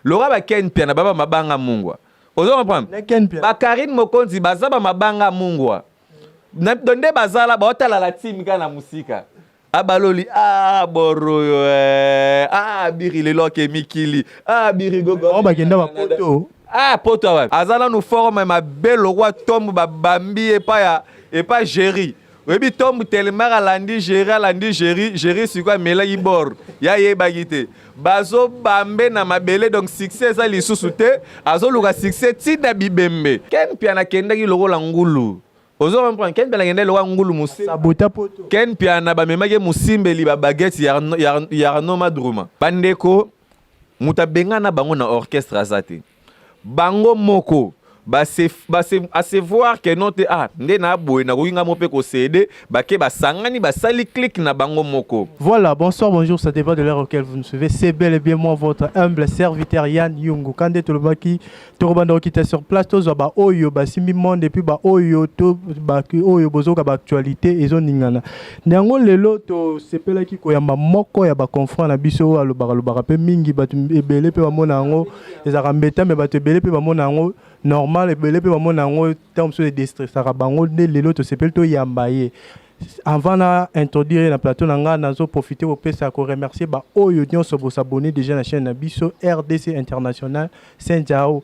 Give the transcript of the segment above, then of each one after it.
Lora ba Ken Piana baba mabanga mungwa. Ozo comprendre? Ba Karine Mokonzi bazaba mabanga mungwa. Donde bazala ba otala la timika na musika. Abaloli boroyo biri lelo ke mikili biri gogo. On ba kenda ba poto. Poto wa. Azala nous forme ma belle roi tombe ba bambi et pas géri. Webi tombe tellement alandi géri sur quoi mela ibor. Ya bagité. Bazo bambe na mabele donc succès ça li susute azo luka succès ti da bibembe. Ken Piana kenda ki loko la ngulu. Ozo comprendre Ken Piana kenda loko ngulu musi. Sabota poto. Ken Piana ba memake musimbeli ba baguette yarno madruma. Bandeko muta bengana bango na orchestre azate. Bango moko ba se voir que note nde na boy na koinga mope ko céder ba ke ba sangani ba sali clic na bango moko. Voilà, bonsoir, bonjour, ça dépend de l'heure auquel vous nous suivez. C'est bel et bien moi votre humble serviteur Yann Yungu. Kande Tolobaki Torobando qui était sur place to ba oyo ba simbi monde depuis ba oyo to ba oyo bozoka ba actualité ezo ningana. Ndango lelo to sepela ki koyamba moko ya ba confront na biso alobaka pe mingi ba ebele pe ba mona ngo ezaka mbeta me ba ebele pe ba mona ngo normal ebele pe ba mona ngo terme sur les districts saka bango de lelo to sepela to yambaye. Avant d'introduire la plateau, nous profiter au PSA pour remercier Oyo Nyonso pour s'abonner déjà à la chaîne Nabiso RDC International Saint-Jao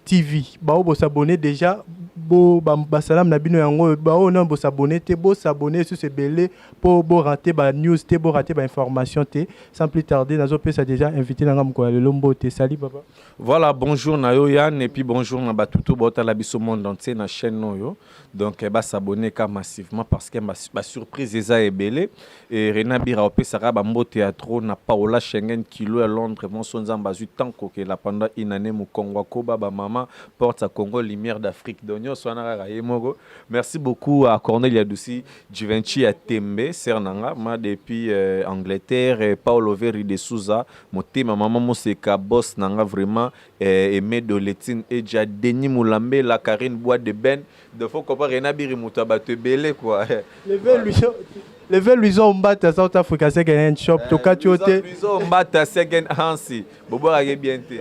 TV. Bo s'abonner déjà bo salam nabino yango ba non bo s'abonner te bo s'abonner sur ce belé pour bo rater ba news te bo rater ba information te sans plus tarder nazo pesa déjà invité na ngam ko le lombo te salut papa. Voilà, bonjour na yo Yann et puis bonjour na batuto bota la biso monde entier na chaîne noyo. Donc ba s'abonner ka massivement parce que ba surprise eza ebele et Rena Bira op sera ba mbo théâtre na Paola Schengen kilo à Londres mon sonzamba zu tanko que la pendant une année mu Congo ko ba maman porte à Congo lumière d'Afrique donyo soana mogo. Merci beaucoup à Cornelia Doussi Givenchy à Tembe Sernanga ma depuis Angleterre et Paolo Veri de Souza mon tema maman mo seka boss nanga vraiment aimé de Letine et déjà Denis Moulambe la Karine Bois de Ben de faut comparer Rena Biri mutaba te belé quoi. Le vel Luison Mbata South Africa second shop to katiote Luison Mbata second hansi bobo age bien te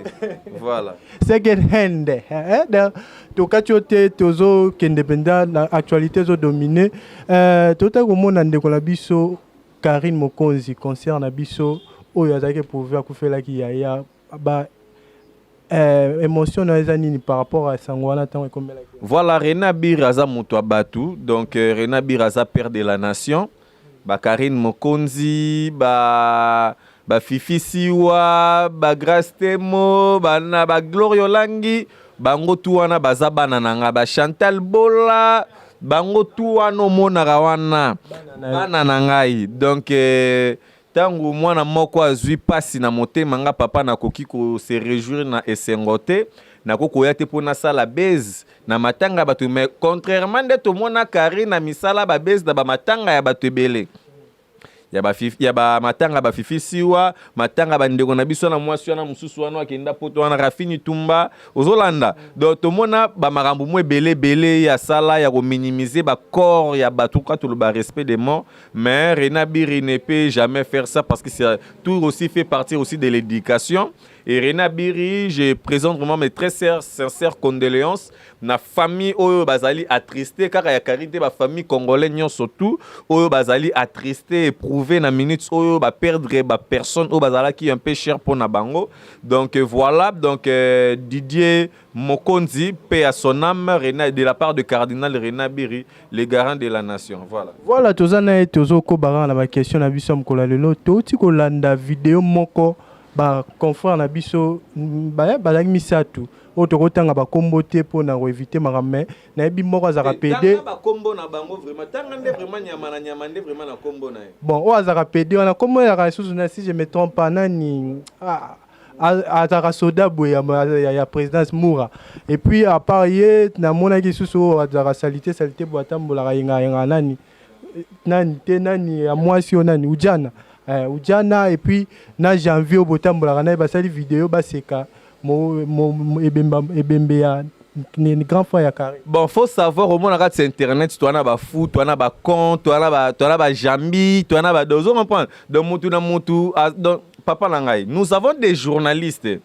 voilà second hand to katiote tozo kendependa la actualité zo dominer tota komona ndeko na biso Karine Mokonzi concert na biso oyo azaki pouvoir kufela ki ya ba émotion na ezanini par rapport à sangwana tant comme la voilà Rena Biraza muto abatu donc Rena Biraza père de la nation ba Karine Mokonzi ba Fifi Siwa ba Grace Temo ba na ba Glorio Langi bango tuwana bazabana nanga ba Chantal Bola bango tuwana monaka wana bana nangai donc tangu mwana moko azwi pasi na motema nga papa nakoki ko se réjouir na esengote nakokoya te pona sala base na matanga bato mais contrairement de to mona Karine na misala ba base na ba matanga ya bato ebele ya ba matanga ba Fifi Siwa matanga ba ndeko na biso na mwasi wana mususu wana akenda poto wana Rafini Tumba ozolanda donc to mona ba makambo mwe belé ya sala ya ko minimiser ba corps ya bato ka tout le respect des morts mais Rena Biri ne peut jamais faire ça parce que c'est tout aussi fait partie aussi de l'éducation. Et Rena Biri, je présente vraiment mes très sincères condoléances na famille oyo bazali attristé car ya karité ba famille congolaise nyon surtout oyo bazali attristé éprouvé na minutes oyo ba perdre ba personne oyo bazala qui un peu cher pour na bango. Donc voilà, donc Didier Mokonzi paix à son âme Rena de la part de cardinal Rena Biri, le garant de la nation. Voilà. Voilà tozana et tozoko baran na ma question na biso mkola lelo toti kolanda vidéo moko ba confrère na biso ba misatu otokotanga ba kombo te pona ko éviter makamé na bi moko azaka PD ba kombo na bango vraiment tanga nde vraiment nyama nde vraiment na kombo na bon o azaka PD on a kombo ya ressources na si je me trompe pas nani azaka soda boy ya présidence Moura et puis à part ye na mona ki susu azaka salité boatambola yenga nani ya mwasi nani Ujana et puis na janvier au botambola na basali vidéo baseka ebembe ya ni grand frère ya Karine. Bon, faut savoir au moins sur internet toi na ba foot, toi na ba compte, toi na ba jambi, toi na ba dozo comprendre. Donc mutu na mutu donc papa nangai. Nous avons des journalistes.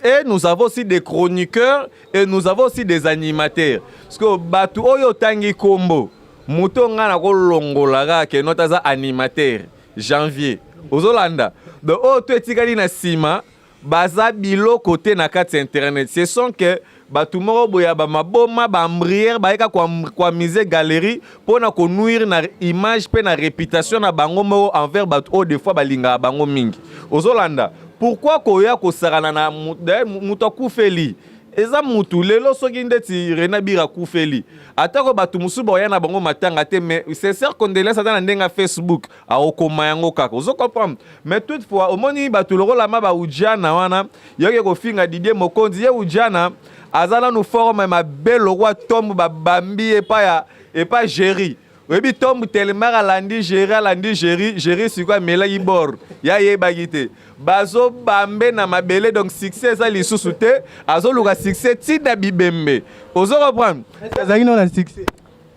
Et nous avons aussi des chroniqueurs et nous avons aussi des animateurs. Parce que batu oyo tangi kombo, muto ngana ko longola ke notaza animateur janvier. Ozolanda. Donc o to etikali na sima baza bilo côté na kati internet. Ce sont que batu moko boya ba maboma ba mbrière ba eka kwa mise galerie pour na ko nuire na image pe na réputation na bango moko envers batu o des fois balinga bango mingi. Ozolanda. Pourquoi koya ko sarana na muto kufeli? Eza mutu lelo soki ndeti Rena Bira kufeli. Atako batu musu boya na bango matanga te mais sincère condoléance ata na ndenga Facebook a okoma yango kaka. Ozo comprendre. Mais toutefois omoni batu lokola ma ba ujana wana yoke ko finga Didier Mokonzi ye ujana azala no forme ma belle roi tombe ba bambi et pas géri. Webi tombe tellement alandi géri sur quoi mela ibor ya ye bagité bazo bambe na mabele donc succès ça li sous-souté azo luka succès ti na bibembe ozo reprendre ezali non na succès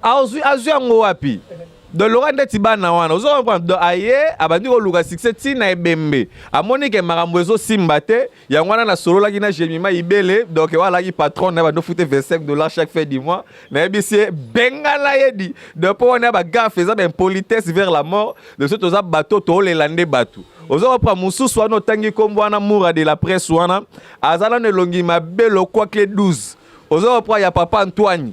azu yango wapi de Laurent ndeti bana wana ozo reprendre do aye abandi ko luka succès ti na ebembe amoni ke makambo ezo simba te yango wana na solo la kina Jemima ibele donc wala ki patron na ba do fouter $25 chaque fin du mois na ebisi bengala yedi de po wana ba gaffe ça ben politesse vers la mort de ce toza bateau to le lande batu ozo reprendre mususu wana tangi kombo wana moura de la presse wana azala ne longi mabelo kwa clé 12 ozo reprendre ya papa Antoine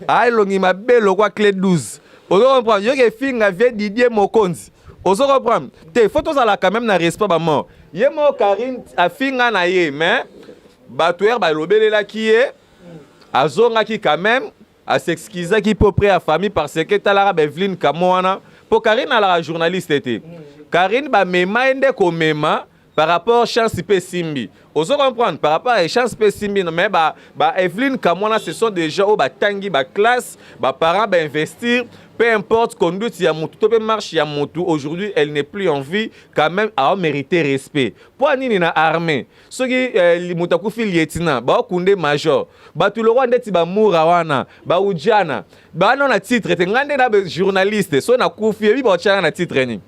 ay longi mabelo kwa clé 12 ozo comprendre yo ke finga vie Didier Mokonzi ozo comprendre te photos à la quand même na respect ba mort ye mo Karine a finga na ye mais batuer ba lobelela ki ye azonga ki quand même a s'excuser qui peut près à famille parce que talara Bevline Kamwana pour Karine à la journaliste était Karine ba mema ende ko mema par rapport chance pe simbi ozo comprendre par rapport à chance pe simbi mais ba Evelyne Kamwana ce sont des gens au ba tangi ba classe ba parents ba investir peu importe conduite ya mutu to pe marche ya mutu aujourd'hui elle n'est plus en vie quand même a mérité respect pour nini na armée soki mutaku fil lieutenant ba kunde major ba tu le roi ndeti ba mura wana ba ujana ba non na titre te ngande na journaliste so na kufi bi ba changa na titre ni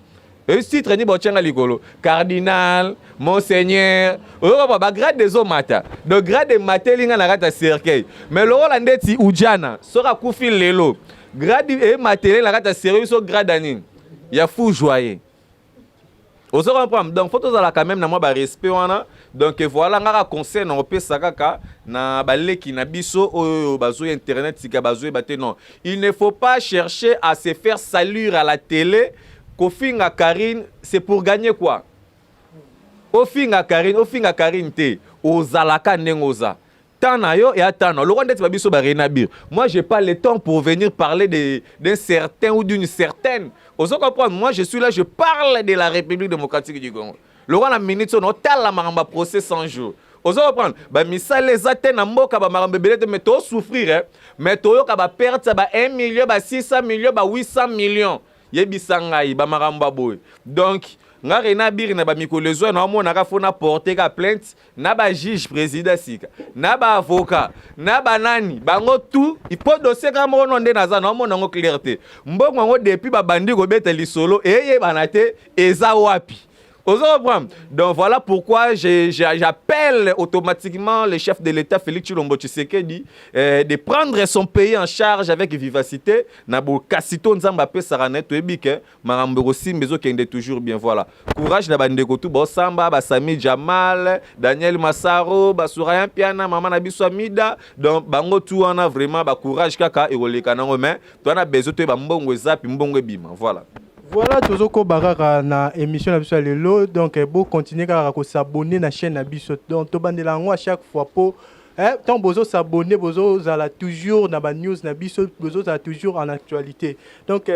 et titre ni ba changa likolo cardinal monseigneur ba grade des hommes mata de grade de matelinga na rata cercueil mais le roi ndeti ujana so ka kufi lelo grade et matériel la rata sérieux so grade anin ya fou joyeux ozo comprendre donc photos à la quand même na moi ba respect wana donc voilà ngaka conseil na opesa kaka na baleki na biso o bazo internet sika bazo baté non il ne faut pas chercher à se faire saluer à la télé kofinga Karine c'est pour gagner quoi ofinga Karine te ozalaka ndengoza Tanayo et attends, le roi d'être babiso ba Rena Bir. Moi, j'ai pas le temps pour venir parler d'un certain ou d'une certaine. Vous comprenez? Moi, je suis là, je parle de la République démocratique du Congo. Le roi la minute son hôtel la maramba procès 100 jours. Vous comprenez? Ba misal les atteint na mboka ba maramba belete mais to souffrir hein. Mais to yo ka ba perdre ba 1 million, ba 600 millions, ba 800 millions. Yebisanga ba maramba boy. Donc nga Rena Bir na ba mikolezo na mo na ka fona porter ka plainte na ba juge président sika na ba avocat na ba nani bango tout il peut dossier ka mo no nde na za na mo na ngo clarté mbongo ngo depuis ba bandi ko beta lisolo eye banate eza wapi. Donc voilà pourquoi j'appelle automatiquement le chef de l'État Félix Tshilombo Tshisekedi de prendre son pays en charge avec vivacité. Nabo kasito nzamba pe saranet webike marambo simbezo kende toujours bien voilà. Courage na bandeko tout bo samba ba Sami Jamal, Daniel Massaro, ba Sourayan Piana, maman na biso Amida. Donc bango tout on a vraiment ba courage kaka e roleka nango mais toi na besoin to ba mbongo zapi mbongo bima voilà. Voilà, tozoko baraka na émission na biso lelo donc bon continuer à s'abonner na chaîne na biso donc to bandela ngo à chaque fois pour tant bozo s'abonner bozo zala toujours na ba news na biso bozo zala toujours en actualité. Donc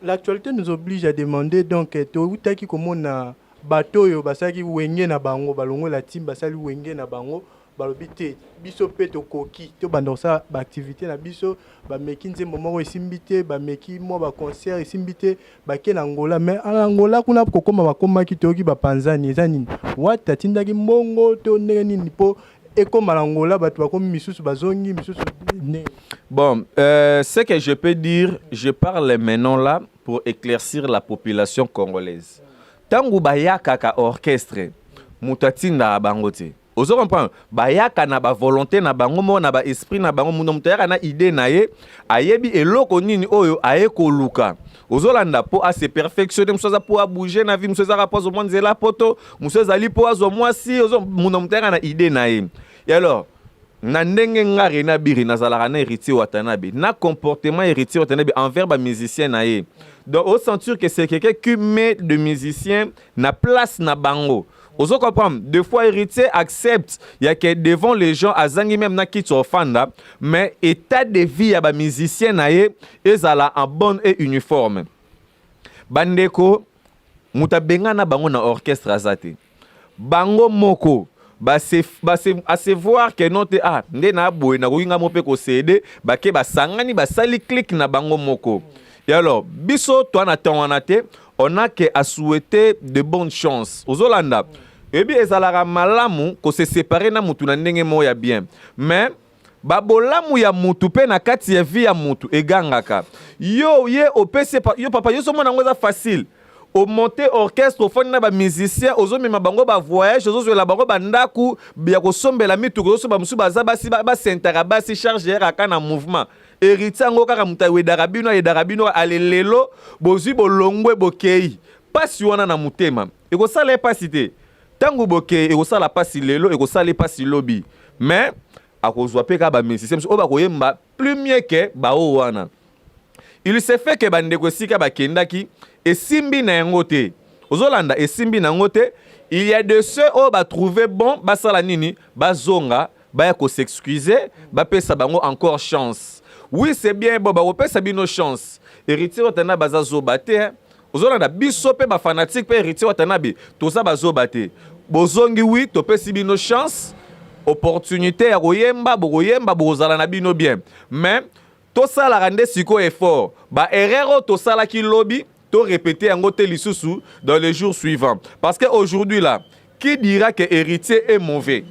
l'actualité nous oblige à demander donc to utaki komona bato yo basaki wenge na bango balongo la team basali wenge na bango balobité biso peto koki to bandosa ba activité na biso ba meki nzembo moko esimbité ba meki mo ba concert esimbité ba ke na Angola mais en Angola kuna kokoma bakoma ki toki ba panzani ezani wata tindaki mbongo to nini po ekoma na Angola bato bakomi misusu bazongi misusu ne. Bon ce que je peux dire je parle maintenant là pour éclaircir la population congolaise tangu bayaka ka orchestre mutatinda bangote Ozo comprendre bayaka na ba volonté na bango mo na ba esprit na bango mundo mutayaka na idée na ye ayebi eloko nini oyo aye koluka ozo landa po a se perfectionner musoza po a bouger na vie musoza rapport au monde zela poto musoza li po azo mwasi ozo mundo mutayaka na idée na ye et alors na ndenge nga Rena Biri nazalaka na héritier Watanabe na comportement héritier Watanabe envers ba musicien na ye donc au sentir que c'est quelqu'un qui met de musicien na place na bango. Ozo comprendre, des fois héritier accepte, il y a que devant les gens azangi même na ki tsofanda, mais état de vie ya ba musicien na ye ezala en bonne et uniforme. Bandeko mutabenga na bango na orchestre azate. Bango moko ba se voir que non te nde na boye na koyinga mope ko céder ba ke ba sangani ba sali clic na bango moko. Et alors biso toi na tanwanate on a que à souhaiter de bonnes chances. Aux Hollandais, et bien ezalaka malamu ko se séparer na mutu na ndenge mo ya bien. Mais babolamu ya mutu pe na kati ya vie ya mutu egangaka. Yo ye opese yo papa yo somo na ngoza facile. Au monter orchestre au fond na ba musicien ozo mema bango ba voyage ozo la bango ba ndaku bia ko sombela mitu ko so ba musu baza basi ba sentara basi charger aka na mouvement. Héritier ngo kaka mutawe darabino alelelo bozui bolongwe bokei pasi wana na mutema eko sala pasi te tangu bokei eko sala pasi lelo eko sala pasi lobi mais akozwa pe ka ba musicien o ba koyemba plus mieux que ba o wana il se fait que bandeko sika bakendaki esimbi na yango te ozolanda esimbi na yango te il y a de ceux o ba trouver bon basala nini bazonga ba ko s'excuser ba pesa bango encore chance. Oui, c'est bien, bon, bah, on peut savoir nos chances. Héritier Watanabe bazazo bate. Ozolanda biso pe ba fanatique pe héritier Watanabe. Tout ça bazo bate. Bozongi oui, to pe sibi nos chances. Opportunité ya koyemba, boyemba bozala na bino bien. Mais to ça la rende siko effort. Ba erreur to ça la ki lobby, to répéter en côté lisusu dans les jours suivants. Parce que aujourd'hui là, qui dira que héritier est mauvais?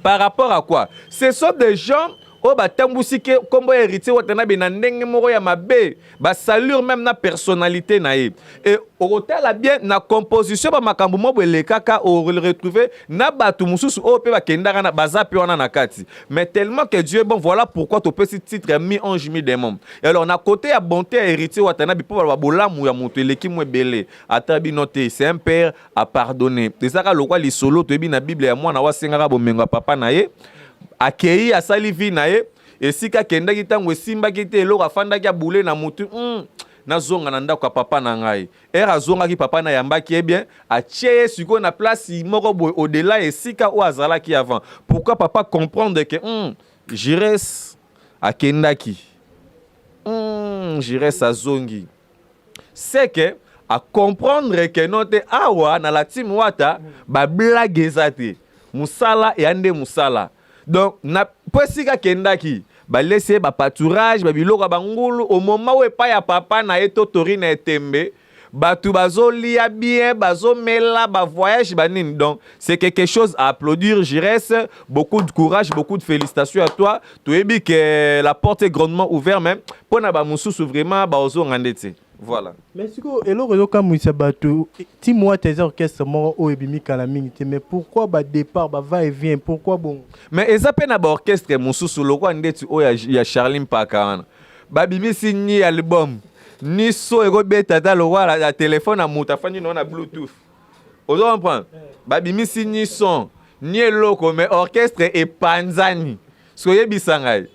Par rapport à quoi? Ce sont des gens o batambusi ke kombo héritier Watanabe na ndenge moko ya mabe ba salure même na personnalité na ye et okotala bien na composition ba makambo mo le kaka o retrouver na batu mususu o pe bakendaka na baza pe wana na kati mais tellement que Dieu est bon voilà pourquoi to petit titre mi ange mi démon et alors na côté ya bonté ya héritier Watanabe po ba bolamu ya moto eleki mo ebele atabi noté c'est un père à pardonner ezaka lokwa lisolo to ebi na Bible ya mwana wa sengaka bomengo papa na ye akei asali vi na ye esika kendaki tango esimbaki te eloko afandaki abule na mutu nazonga na ndako ya papa na ngai era azongaki papa na yambaki eh bien atie ye sikoyo na place moko boye au-delà esika oyo azalaki avant pourquoi papa comprendre que Jires akendaki Jires azongi c'est que à comprendre que note awa na la team wata ba blague ezate musala et ande musala. Donc, na posika kendaki, ba laisser ba pâturage, ba biloko bangulu au moment où pas ya papa na eto torine etembe, ba tu bazo lia bien, bazo mela, ba voyage banin. Donc, c'est quelque chose à applaudir, Jires, beaucoup de courage, beaucoup de félicitations à toi. Tu es bien que la porte est grandement ouverte même pour na ba mususu vraiment ba ozo ngandete. Voilà. Mais si vous comme si moi tes orchestres moi au ebimi calamité mais pourquoi ba départ ba va et vient pourquoi bon mais ezape na ba orchestre mususu lokwa ndeti o ya Charline Pakana ba bimi signé album ni so ego beta ta lokwa la téléphone à muta fani na bluetooth ozo comprendre ba bimi signé son ni eloko mais orchestre et panzani soyez bisangai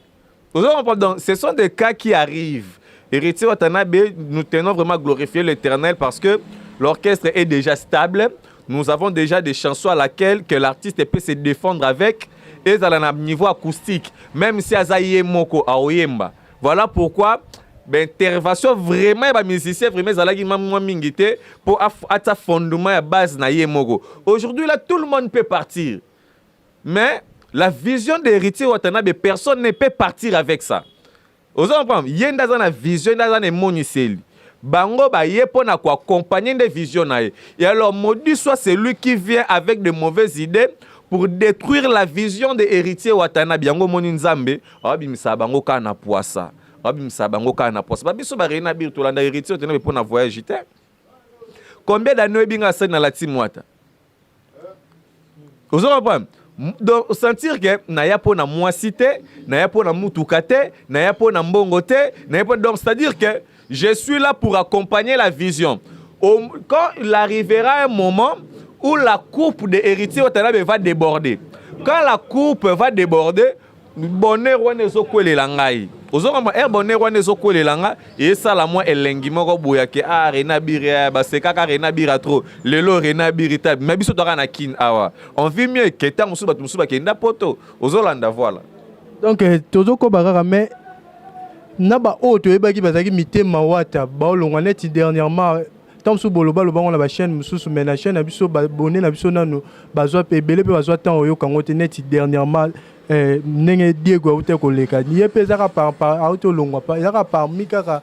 ozo comprendre donc ce sont des cas qui arrivent. Héritier Watanabe, nous tenons vraiment à glorifier l'Éternel parce que l'orchestre est déjà stable. Nous avons déjà des chansons à laquelle que l'artiste peut se défendre avec et à un niveau acoustique, même si Azaye Moko a Oyemba. Voilà pourquoi l'intervention vraiment des musiciens vraiment zalaki mamwa mingité pour atteindre fondement à base na Yemoko. Aujourd'hui là tout le monde peut partir. Mais la vision d'Héritier Watanabe, personne ne peut partir avec ça. Vous comprenez? Yenda za na vision da za na moniseli. Bango ba ye pona ko accompagner des visions na ye. Et alors maudit soit celui qui vient avec de mauvaises idées pour détruire la vision de héritier Watanabe. Yango moni nzambe, abimisa bango ka na poisa. Abimisa bango ka na poisa. Ba biso ba Rena Biri to landa héritier Watanabe pona voyage te. Combien d'années binga sa na la team wata? Vous comprenez? Donc sentir que na ya po na moisité, na ya po na mutukate, na ya po na mbongote, na ya po donc c'est-à-dire que je suis là pour accompagner la vision. Quand il arrivera un moment où la coupe de héritier va déborder. Quand la coupe va déborder, bonheur wana ezokolela ngai. Ozokamba bonheur wana ezokolela nga et ça la moi elengi moko boya ke Rena Bira ba se kaka Rena Bira trop. Lelo Rena Birita mais biso toka na kin awa. On vit mieux que tant musuba musuba ke nda poto. Ozolanda voilà. Donc tozoko bagara mais naba o to ebaki bazaki mitema wata ba olongwa neti dernièrement tant sous boloba loba on la chaîne mususu mais la chaîne abiso bonné na biso nanu bazwa pebele pe bazwa tant oyo kangote neti dernièrement nenge Diego auto koleka ni epezaka par auto longwa pa ezaka par mikaka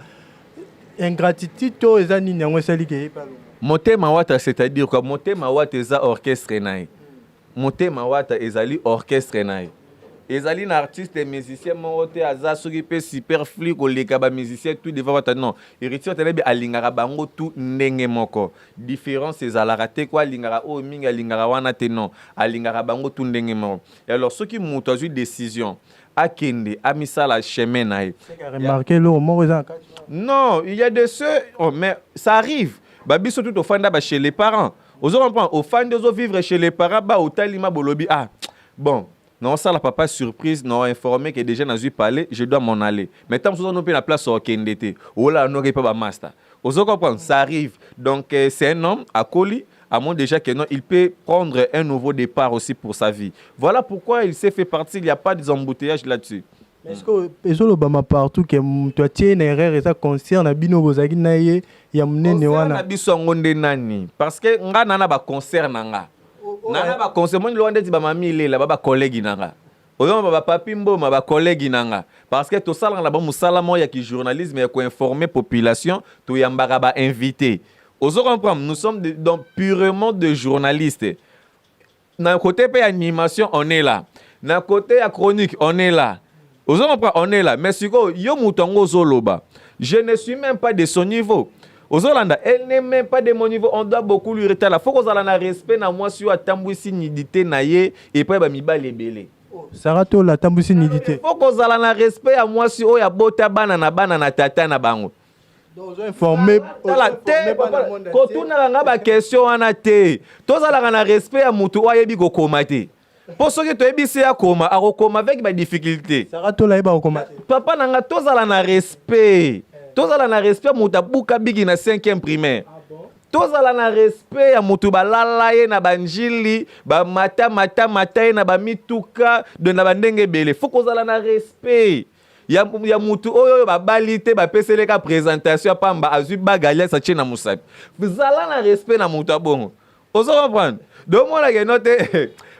ingratitude to ezani nyango sali ke pa motema wata c'est-à-dire quoi motema wata eza orchestre nae motema wata ezali orchestre nae ezali na artiste et musicien monté aza soki pe superflu koleka ba musicien tout devant wata non héritier tele bi alingara bango tout ndenge moko différence ezalaka te kwa alingara o mingi alingara wana te non alingara bango tout ndenge moko et alors soki muto azui décision akende amisala chemin nae remarqué le mot non il y a de ceux mais ça arrive babiso tout au fanda ba chez les parents ozo comprendre au fanda ozo vivre chez les parents ba otalima bolobi bon. Non, ça, la papa surprise, non, informé que déjà dans parlé, je dois m'en aller. Mais tant que nous avons la place au Kendete, ou là, on n'aurait pas de master. Vous comprenez, ça arrive. Donc, c'est un homme à Koli, à moins déjà que non, il peut prendre un nouveau départ aussi pour sa vie. Voilà pourquoi il s'est fait partie, il n'y a pas des embouteillages là-dessus. Est-ce que les Obama partout que tu as une erreur et ça concerne Bino Bozagi Naye, il y a un parce que nga nana ba concerne nga. Nana ba conseil moi loin de ba mami lela ba collègue nanga oyo ba papi mboma ba collègue nanga parce que to sala na ba musala moya ki journalisme ya ko informer population to yambaka ba invité ozo comprendre nous sommes donc purement de journalistes na côté pe animation on est là na côté ya chronique on est là ozo comprendre on est là mais siko yo mutongo zoloba je ne suis même pas de son niveau. Ozolanda, elle n'est même pas de mon niveau, on doit beaucoup lui retirer. Faut qu'on ait respect na moi sur tambouisi nidité naie et puis ba miba lebele. Sarato la tambouisi nidité. Faut qu'on ait respect à moi sur oya bota bana na tata na bango. Donc on informer quand on a nga question ana te. Tozala na respect à mutu oya bi ko komate. Pour ceux qui to ebisi ya koma, akoma avec ba difficulté. Sarato la ba komate. Papa nanga tozala na respect. Tozala na respect muta buka bigi na 5e primaire. Tozala na respect ya mutu balala ye na banjili, ba mata na ba mituka de na bandenge bele. Faut kozala na respect. Ya mutu oyo ba balite ba peseleka présentation pamba azu bagalia sa chena musapi. Zala na respect na mutu abongo. Ozo comprendre? Donc moi la note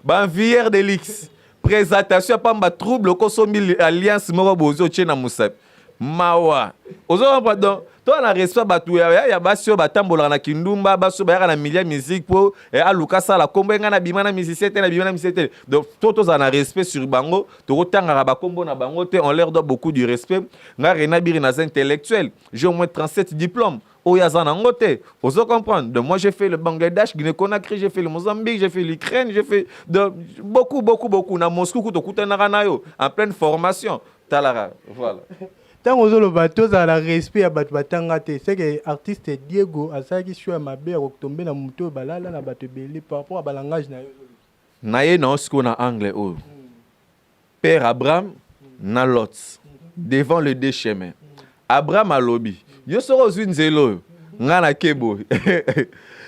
ba vière de lix. Présentation pamba trouble ko sombi alliance moko bozo chena musapi. Mawa ozo pardon toi na respect batu ya basio batambola na kindumba baso ba na milia musique po aluka sala kombo nga na bimana musicien te na bimana musicien te donc toto za na respect sur bango to kotanga ba kombo na bango te on leur doit beaucoup du respect nga Rena Bira na intellectuel j'ai au moins 37 diplômes oya za na ngote ozo comprendre donc moi j'ai fait le Bangladesh Guinée-Conakry j'ai fait le Mozambique j'ai fait l'Ukraine j'ai fait beaucoup na Moscou to kutana na yo en pleine formation talara voilà. Tant que le bateau a la respect à Batangate, c'est que l'artiste Diego a ça qui soit ma belle tomber dans moto balala na bateau belé par rapport à balangage na yo. Naye na ce qu'on a anglais oh. Père Abraham na Lot devant le deux chemins. Abraham a lobby. Yo soro zunzelo ngana kebo.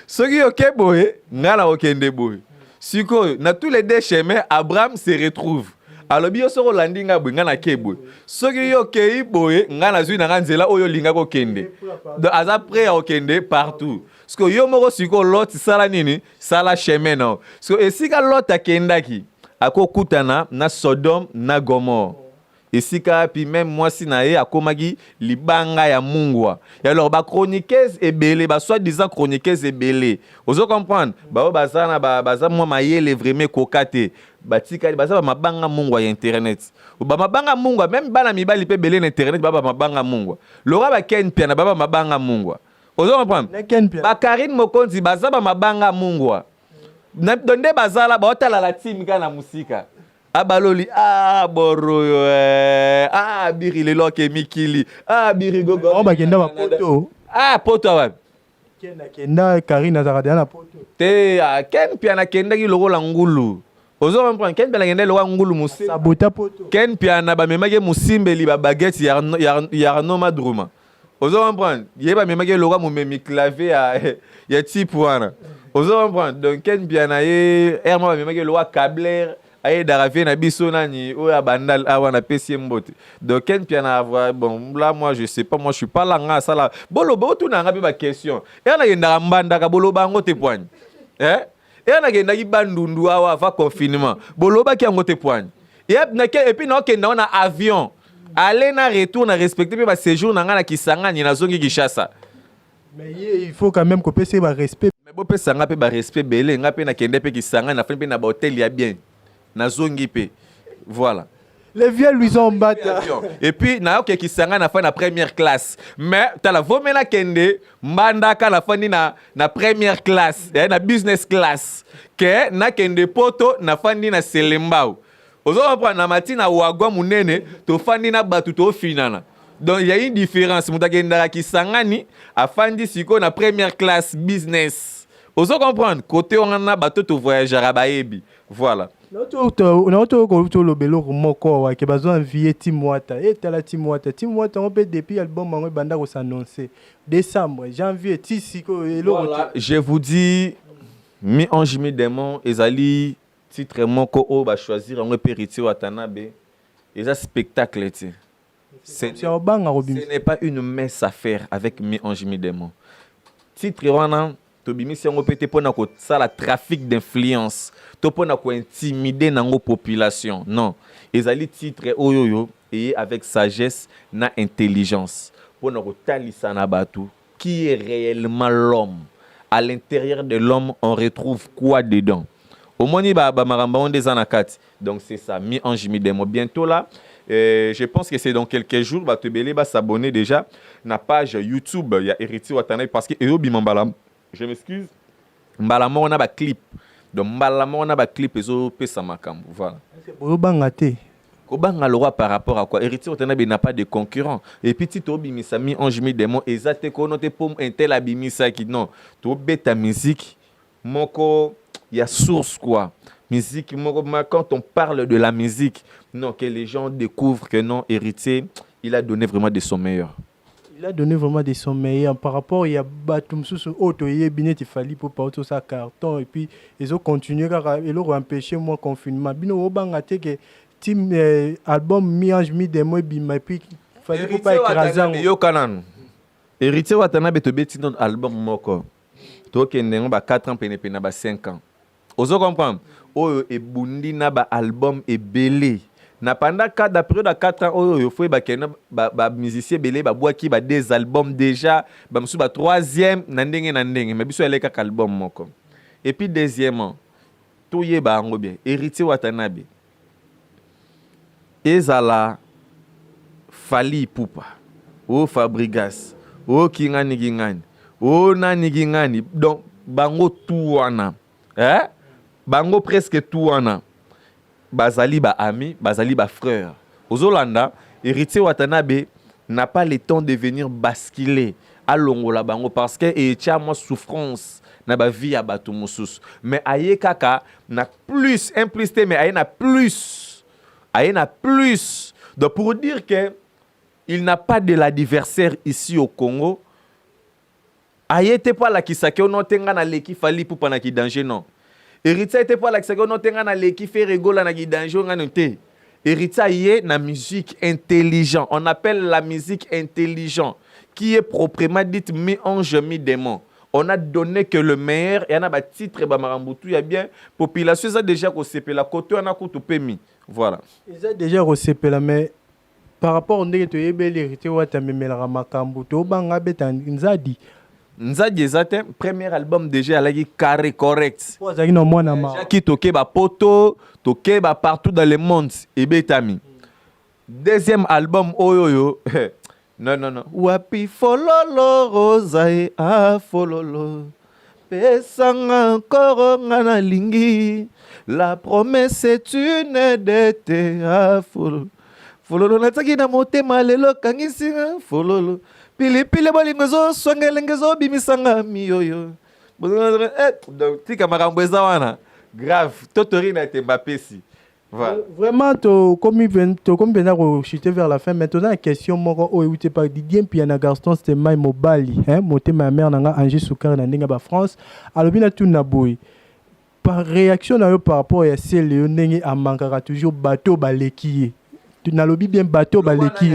Soki yo kebo ngana okende boy. Siko na tous les deux chemins Abraham se retrouve. Alors bio soro landinga bwinga na kebo soki yo kei boye ngana zui na nzela oyo linga ko kende donc aza prêt à okende partout parce que yo moko siko Lot sala nini sala chemin non parce que esika Lot akendaki akokutana na Sodome na Gomorrhe esika puis même moi si na ye akomaki libanga ya mungwa et alors ba chroniqueuse ebele ba soit disant chroniqueuse ebele ozo comprendre ba bazana baza moi mayele vraiment kokate batika baza mabanga mungwa ya internet ba mabanga mungwa même bana mibali pe belé na internet ba mabanga mungwa lora ba ken pia na ba mabanga mungwa ozo comprendre ba Karine Mokonzi baza ba mabanga mungwa donde bazala ba otala la team kana musika abaloli boro biri lelo ke mikili biri gogo on ba kenda ba poto poto wa kenda Karine azakada na poto te ken pia na kenda ki lokola ngulu ozo comprendre ken pia na kenda lokola ngulu musimbe sabota poto ken pia na ba memake musimbeli ba baguette ya no madruma ozo comprendre yeba memake lokola mumemi clavier ya type wana ozo comprendre donc ken pia na ye erma ba memake lokola câbler aye daravie na biso nani oya bandal awana pesi mbote donc ken pia na avoir bon là moi je sais pas moi je suis pas là nga ça là bolo botu na nga ba question et na yenda mbanda ka bolo bango te poigne et na yenda ki bandundu awa va confinement bolo ba ki ngote poigne et puis na okenda na avion aller na retour na respecter ba séjour na nga na Kisangani na zongi Kishasa mais il faut quand même que pese ba respect mais bo pesa nga pe ba respect belé nga pe na kende pe Kisangani na fin pe na ba hôtel ya bien na zongi pe voilà les vieux lui ont battu et puis na ok Kisanga na fin na première classe mais tala vomela kende mbandaka na fin na première classe na business class ke na kende poto na fin na selembao ozo comprendre na matina wagwa munene to fandi na batu to finana donc il y a une différence mutakenda Kisangani afandi siko na première classe business ozo comprendre côté on a bato to voyager abayebi voilà le belo moko wa ke bazwa envier Timwata et tala Timwata on peut depuis album mango banda ko s'annoncer décembre janvier tisiko voilà je vous dis mi ange mi démon ezali titre moko o ba choisir en Héritier Watanabe eza spectacle ti ce n'est pas une mince affaire avec mi ange mi démon titre wana tobimisi yango pete pona ko sala trafic d'influence to pona ko intimider nango population non ezali titre oyoyo et avec sagesse na intelligence pona ko talisa na batu qui est réellement l'homme à l'intérieur de l'homme on retrouve quoi dedans au moni ba maramba on des anakati donc c'est ça mi ange mi démon bientôt là je pense que c'est dans quelques jours ba tebele ba s'abonner déjà na page YouTube il y a Héritier Watanabe parce que eyobi mambala je m'excuse mbalama on a ba clip donc mbalama on a ba clip ezo pesa makambo voilà boyo bangate ko banga le roi par rapport à quoi Héritier Watanabe n'a pas de concurrent et puis to bimisa mi ange mi démon ezate ko note pour intel abimisa qui non to beta musique moko il y a source quoi musique moko quand on parle de la musique non que les gens découvrent que non Héritier il a donné vraiment de son meilleur. Il a donné vraiment des sons meilleurs par rapport il y a batum sous auto il binet il fallait pour pas auto ça carton et puis ils ont continué car ils ont empêché moi confinement bino obangate que team album mi ange mi demo bima puis fallait pour pas écraser yo kanan Héritier Watanabe to beti non album moko to kende ba 4 ans pene pene ba 5 ans ozo comprendre oyo e bundi na ba album e belé na pendant d'après 4 ans oyo faut ba kena ba musicien belé ba boaki ba des albums déjà ba musu ba troisième na ndenge mais biso eleka album moko et puis deuxièmement to ye ba ngo bien Héritier Watanabe ezala Fally Ipupa o Fabregas o Kingani o nani donc bango tout wana bango presque tout wana bazali ba ami bazali ba frère ozolanda Héritier Watanabe n'a pas le temps de venir basculer à longola bango parce que et tia moi souffrance na ba vie ya bato mosusu mais aye kaka na plus implicité mais aye na plus donc pour dire que il n'a pas de l'adversaire ici au Congo aye te pas la kisake on tenga na leki Fally pour na ki danger non Héritier était pas là que on tenga na leki fait rigola na ki danger ngano te Héritier yé na musique intelligent on appelle la musique intelligent qui est proprement dite mi ange mi démon on a donné que le meilleur et on a ba titre ba marambutu ya bien population ça déjà ko sepela côté on a ko to pemi voilà ils ont déjà resepela mais par rapport au ndenge to yebeli Héritier Watanabe makambu to banga beta nzadi Nzadi ezate premier album déjà alaki carré correct. Pozaki no mwana ma. Qui toqué ba poto, toqué ba partout dans le monde et betami. Deuxième album oyoyo. Non. Wapi fololo rosae a fololo. pesanga encore ngana lingi. La promesse est une dette à fololo. Fololo nataki na motema lelo kangisi fololo. Pili pili bolingo zo songelenge zo bimisanga miyoyo. Donc tika makambo eza wana grave totori na Mbappé si. Voilà. Vraiment, comme bien chuter vers la fin, maintenant, la question, moi, où tu pas Didier, puis un garçon, c'était Maï Mobali, hein, monté ma mère, n'a Angers Soukar, n'a France, alors bien, tout n'a boui. Par réaction, par rapport à celle qui a manqué toujours bateau baleki. Tu n'as lobby bien bateau baleki.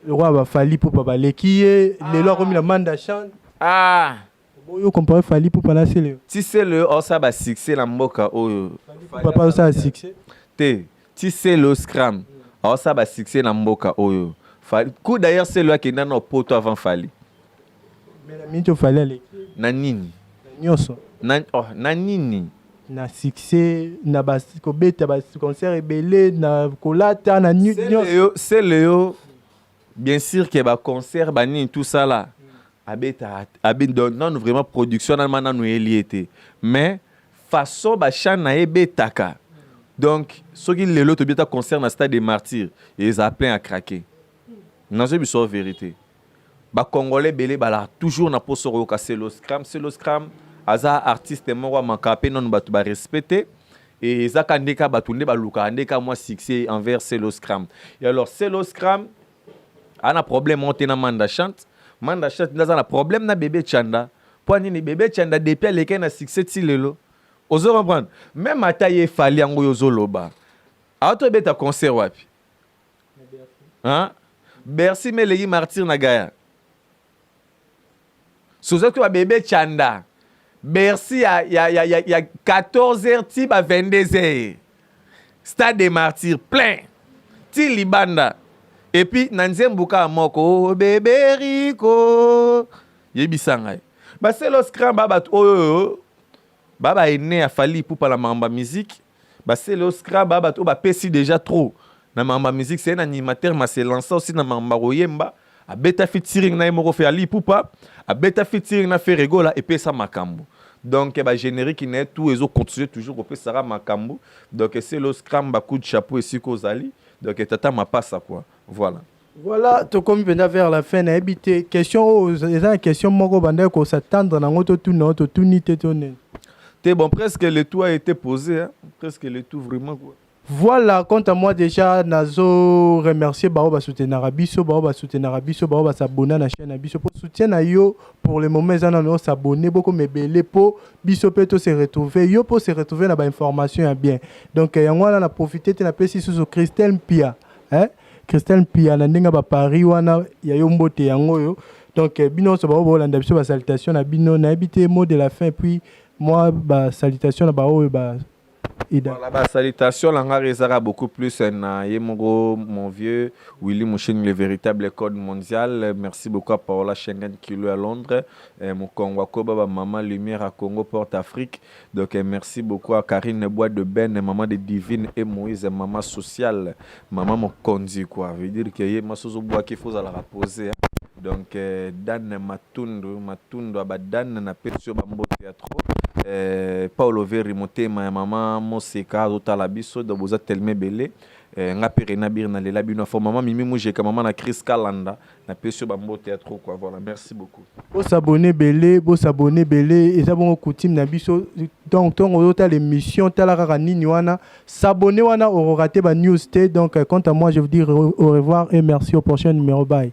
Le roi va falloir pour baleki, les lois comme la manda chante. Ah! Vous comparez Fali pour pas c'est si c'est le ça va succès la mboka oyo papa ça succès te si c'est le scram ça va succès la mboka oyo coup d'ailleurs c'est le qui n'a no poto avant Fali mais la minute Fali aller na nini nyoso na nini na succès na bas ko beta bas concert belé na kolata na nyoso c'est le bien sûr que ba concert ba nini tout ça là non vraiment production na nous eliété mais façon ba chana ebetaka donc ce qui le lot beta concert na stade des martyrs ils a plein à craquer non c'est une vérité ba congolais belé ba la toujours na poso ko casser le scram aza artiste mo mankape non ba tu ba respecter et za kandeka ba tunde ba luka ndeka moi succès envers le scram et alors le scram a un problème monté na manda chante manda chat ndaza na problème na bébé Chanda pour nini bébé Chanda depuis les na succès tilelo ozo comprendre même ataye fali yango yozo loba auto beta concert wapi hein Bercy melegi martyr na gaya sozo que bébé Chanda Bercy ya 14h type à 22h stade des martyrs plein ti libanda. Et puis, Nanzembuka moko bébé Rico. Yebisanga. Bah c'est le scram baba baba est né à Fali pour la mamba musique. Bah c'est le scram baba ba pesi déjà trop. Na mamba musique c'est un animateur mais c'est lancé aussi na mamba royemba. A beta featuring na moko fait Ali Poupa, a beta featuring na Ferrego là et puis ça makambo. Donc bah générique n'est tout et continue toujours au Sara makambo. Donc c'est le scram ba coup de chapeau ici kozali. Donc tata ma passe quoi. Voilà. Voilà, tout comme venir vers la fin, habité. Question, les question, moko bandé ko s'attendre na ngoto tout ni tétonné. T'es bon, presque le tout a été posé, hein? Presque le tout vraiment quoi. Voilà, quant à moi déjà, nazo remercier Baoba soutenir Abisso, Baoba soutenir Abisso, Baoba s'abonner à la chaîne Abisso pour soutien à yo pour le moment ils en ont s'abonner beaucoup mais belé pour Bisso peut se retrouver yo pour se retrouver na ba information bien. Donc yango on a profité de la PC sur Christelle Pia, hein? Christelle Pia na ndinga ba Paris wana ya yo mbote yango yo. Donc bino so ba bolanda biso ba salutation na bino na habité mot de la fin puis moi ba salutation na ba o ba voilà, bah, salutation, l'anga rezara beaucoup plus mon vieux Willy Mouchen, le véritable code mondial. Merci beaucoup à Paola Schengen qui est à Londres. Mon Congo Koba, maman Lumière à Congo, Porte-Afrique. Donc merci beaucoup à Karine Bois de Ben, maman de Divine et Moïse, maman sociale, maman mon condi quoi. Veut dire que y a ma soso bois qu'il faut la reposer. Donc Dan Matundu Dan na Petio Bambo Théâtre. Paulo Veri motema maman Moseka Rotala biso de boza telme belé nga perena bir na lela bino fo maman mimi mujeka maman na Chris Kalanda na Petio Bambo Théâtre quoi. Voilà, merci beaucoup. Bo s'abonner belé et ça bon coutume na biso donc ton autre l'émission tala kaka nini wana s'abonner wana au raté ba news té donc quant à moi je vous dis au revoir et merci au prochain numéro bye.